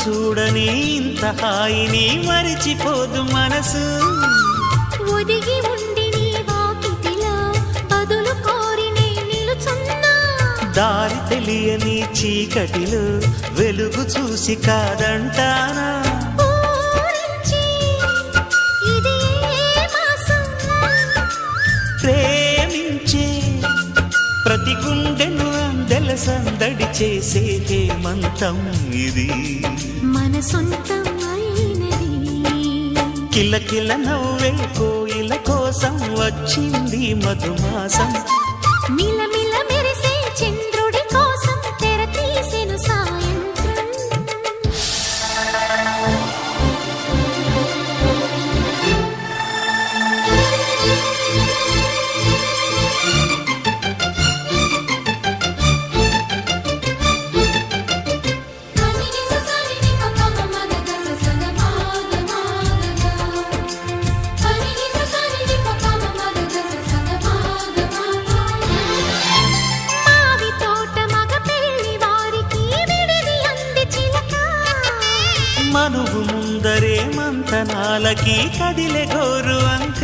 చూడని ఇంత హాయిని మరిచిపోదు మనసు. ఒదిగి ఉండి నీ వాకిటిలో బదులు కోరి నే నిలుచున్నా. దారి తెలియని చీకటిలో వెలుగు చూసి కాదంటానా. ప్రేమించే ప్రతి గుండెను అందెల సందడి చేసే హేమంతం ఇది. మన సొంతం అయినది. కిలకిల నవ్వే కోయిల కోసం వచ్చింది మధుమాసం. మిలమిల మెరిసే చంద్రుడి కోసం తెర తీసెను సాయంత్రం. మనువు ముందరే మంతనాలకి కదిలే గోరు అంక.